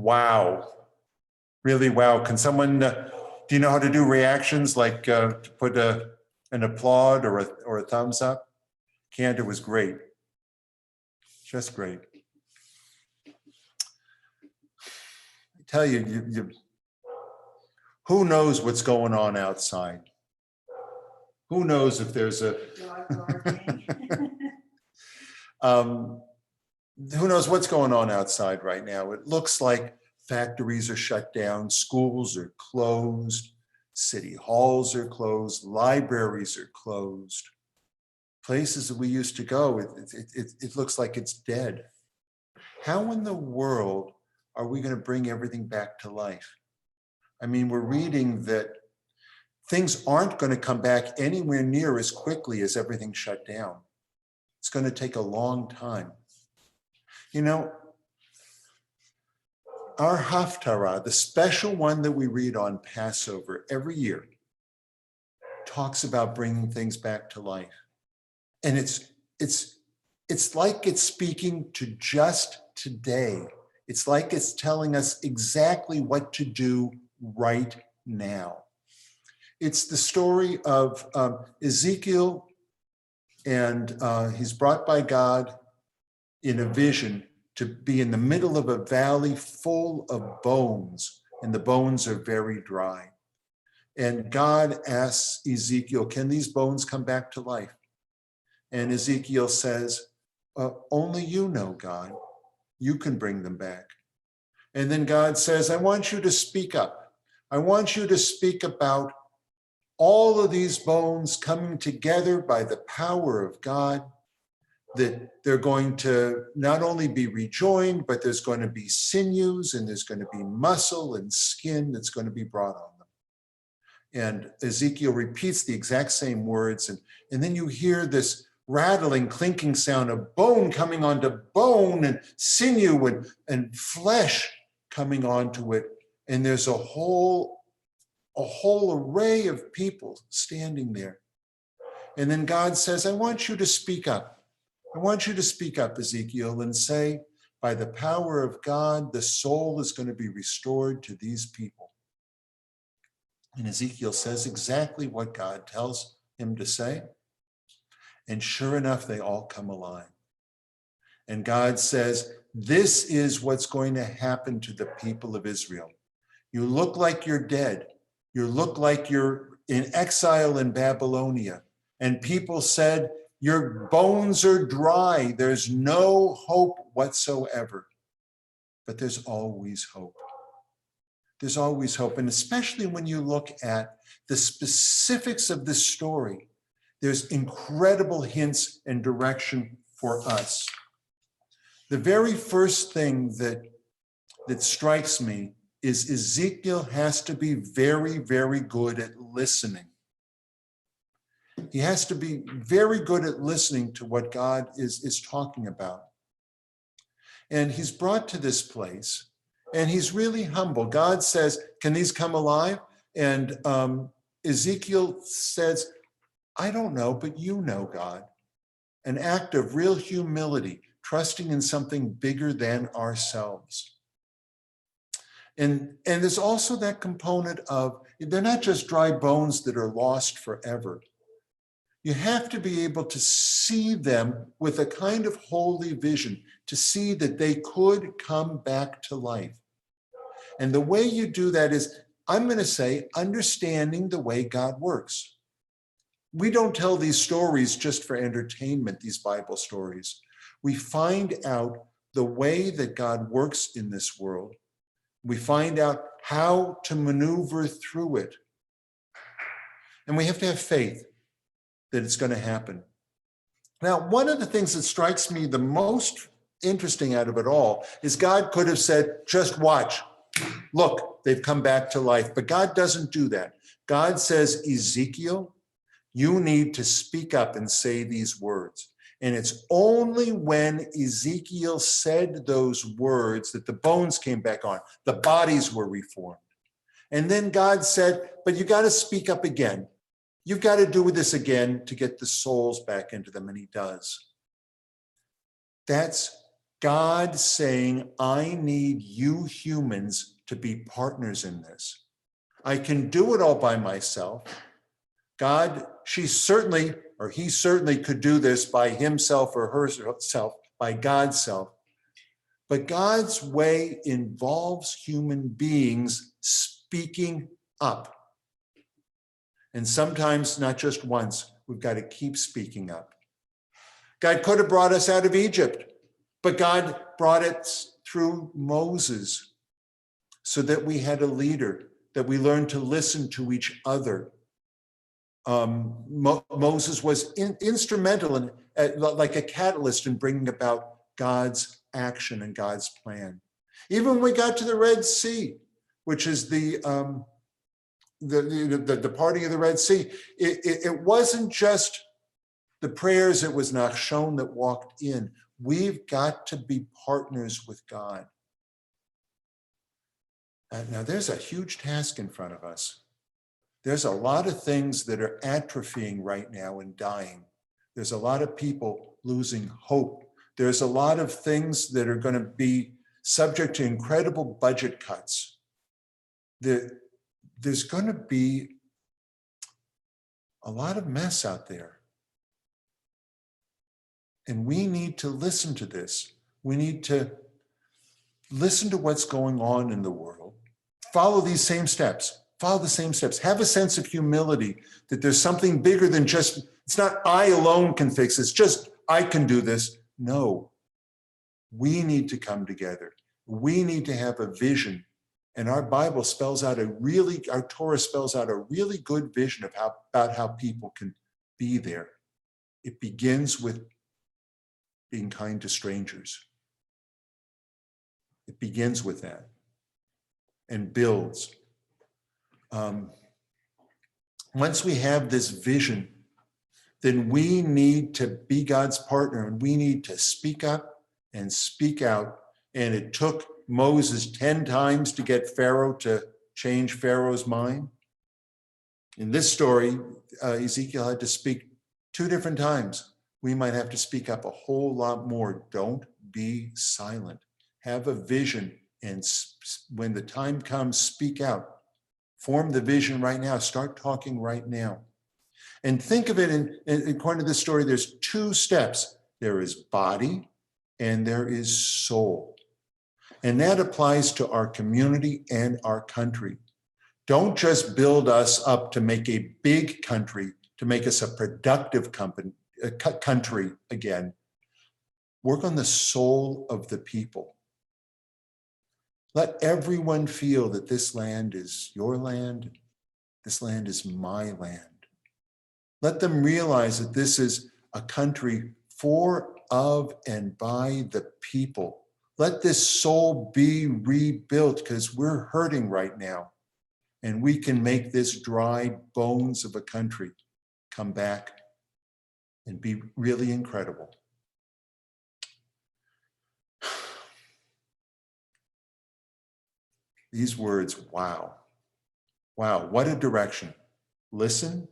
wow. Really wow. Can someone, do you know how to do reactions, like to put an applaud or a thumbs up? Cantor was great. Just great. I tell you, who knows what's going on outside? Who knows if there's a... who knows what's going on outside right now? It looks like factories are shut down, schools are closed, city halls are closed, libraries are closed. Places that we used to go, it looks like it's dead. How in the world are we going to bring everything back to life? I mean, we're reading that things aren't going to come back anywhere near as quickly as everything shut down. It's going to take a long time. You know, our Haftarah, the special one that we read on Passover every year, talks about bringing things back to life. And it's like it's speaking to just today. It's like it's telling us exactly what to do right now. It's the story of Ezekiel, and he's brought by God in a vision to be in the middle of a valley full of bones, and the bones are very dry. And God asks Ezekiel, can these bones come back to life? And Ezekiel says, only you know, God. You can bring them back. And then God says, I want you to speak up. I want you to speak about all of these bones coming together by the power of God, that they're going to not only be rejoined, but there's going to be sinews and there's going to be muscle and skin that's going to be brought on them. And Ezekiel repeats the exact same words. And then you hear this rattling, clinking sound of bone coming onto bone, and sinew and flesh coming onto it. And there's a whole array of people standing there. And then God says, I want you to speak up. I want you to speak up, Ezekiel, and say, by the power of God, the soul is going to be restored to these people. And Ezekiel says exactly what God tells him to say. And sure enough, they all come alive. And God says, this is what's going to happen to the people of Israel. You look like you're dead. You look like you're in exile in Babylonia. And people said, your bones are dry. There's no hope whatsoever. But there's always hope. There's always hope. And especially when you look at the specifics of this story, there's incredible hints and direction for us. The very first thing that strikes me is Ezekiel has to be very, very good at listening. He has to be very good at listening to what God is talking about. And he's brought to this place, and he's really humble. God says, can these come alive? And Ezekiel says, I don't know, but you know, God. An act of real humility, trusting in something bigger than ourselves. And there's also that component of, they're not just dry bones that are lost forever. You have to be able to see them with a kind of holy vision, to see that they could come back to life. And the way you do that is, I'm going to say, understanding the way God works. We don't tell these stories just for entertainment, these Bible stories. We find out the way that God works in this world. We find out how to maneuver through it. And we have to have faith that it's going to happen. Now, one of the things that strikes me the most interesting out of it all is God could have said, just watch. Look, they've come back to life. But God doesn't do that. God says, Ezekiel, you need to speak up and say these words. And it's only when Ezekiel said those words that the bones came back on, the bodies were reformed. And then God said, but you got to speak up again. You've got to do this again to get the souls back into them, and he does. God saying, I need you humans to be partners in this. I can do it all by myself. God, he certainly could do this by himself or herself, by God's self. But God's way involves human beings speaking up. And sometimes, not just once, we've got to keep speaking up. God could have brought us out of Egypt, but God brought it through Moses so that we had a leader, that we learned to listen to each other. Moses was instrumental in, like a catalyst in bringing about God's action and God's plan. Even when we got to the Red Sea, which is the parting of the Red Sea, it wasn't just the prayers, it was Nachshon that walked in. We've got to be partners with God. Now, there's a huge task in front of us. There's a lot of things that are atrophying right now and dying. There's a lot of people losing hope. There's a lot of things that are going to be subject to incredible budget cuts. There's going to be a lot of mess out there. And we need to listen to this. We need to listen to what's going on in the world. Follow these same steps. Follow the same steps. Have a sense of humility that there's something bigger than just, it's not I alone can fix this, just I can do this. No, we need to come together. We need to have a vision. And our Bible spells out our Torah spells out a really good vision of about how people can be there. It begins with being kind to strangers. It begins with that and builds. Once we have this vision, then we need to be God's partner and we need to speak up and speak out. And it took Moses 10 times to get Pharaoh to change Pharaoh's mind. In this story, Ezekiel had to speak 2 different times. We might have to speak up a whole lot more. Don't be silent. Have a vision, and when the time comes, speak out. Form the vision right now. Start talking right now. And think of it according to this story, there's 2 steps. There is body and there is soul. And that applies to our community and our country. Don't just build us up to make a big country, to make us a productive country again. Work on the soul of the people. Let everyone feel that this land is your land. This land is my land. Let them realize that this is a country for, of, and by the people. Let this soul be rebuilt because we're hurting right now. And we can make this dry bones of a country come back and be really incredible. These words, wow. Wow, what a direction. Listen,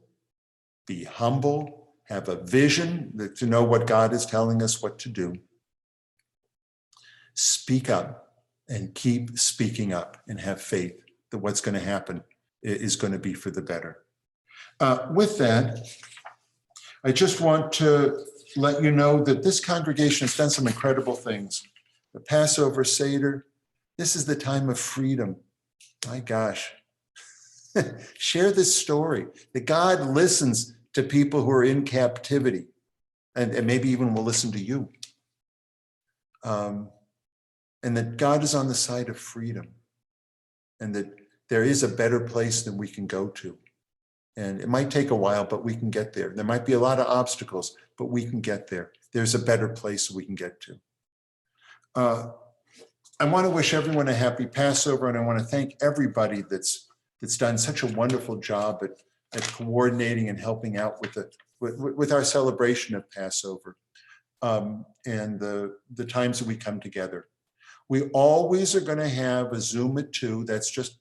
be humble, have a vision to know what God is telling us what to do. Speak up and keep speaking up and have faith that what's going to happen is going to be for the better. With that, I just want to let you know that this congregation has done some incredible things. The Passover Seder, this is the time of freedom. My gosh. Share this story that God listens to people who are in captivity and maybe even will listen to you. And that God is on the side of freedom and that there is a better place than we can go to. And it might take a while, but we can get there. There might be a lot of obstacles, but we can get there. There's a better place we can get to. I want to wish everyone a happy Passover, and I want to thank everybody that's done such a wonderful job at coordinating and helping out with our celebration of Passover and the times that we come together. We always are going to have a Zoom at 2. That's just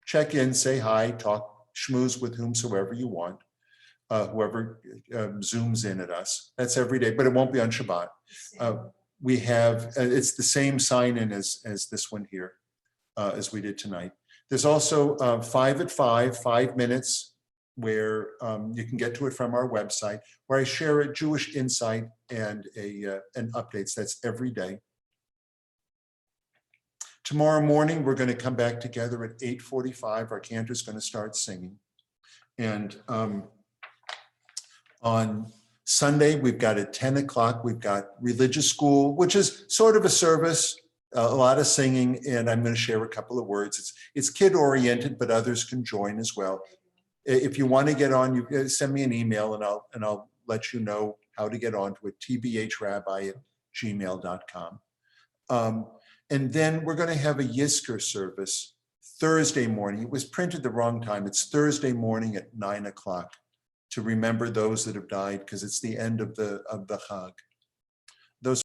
check in, say hi, talk, schmooze with whomsoever you want, whoever Zooms in at us. That's every day, but it won't be on Shabbat. we have, it's the same sign-in as this one here, as we did tonight. There's also 5 at 5 minutes, where you can get to it from our website, where I share a Jewish insight and an updates. That's every day. Tomorrow morning, we're going to come back together at 8:45. Our cantor's going to start singing. And on Sunday, we've got at 10 o'clock, we've got religious school, which is sort of a service, a lot of singing, and I'm going to share a couple of words. It's kid-oriented, but others can join as well. If you want to get on, you send me an email, and I'll let you know how to get onto it, tbhrabbi@gmail.com. And then we're going to have a Yizkor service Thursday morning. It was printed the wrong time. It's Thursday morning at 9 o'clock to remember those that have died, because it's the end of the Chag.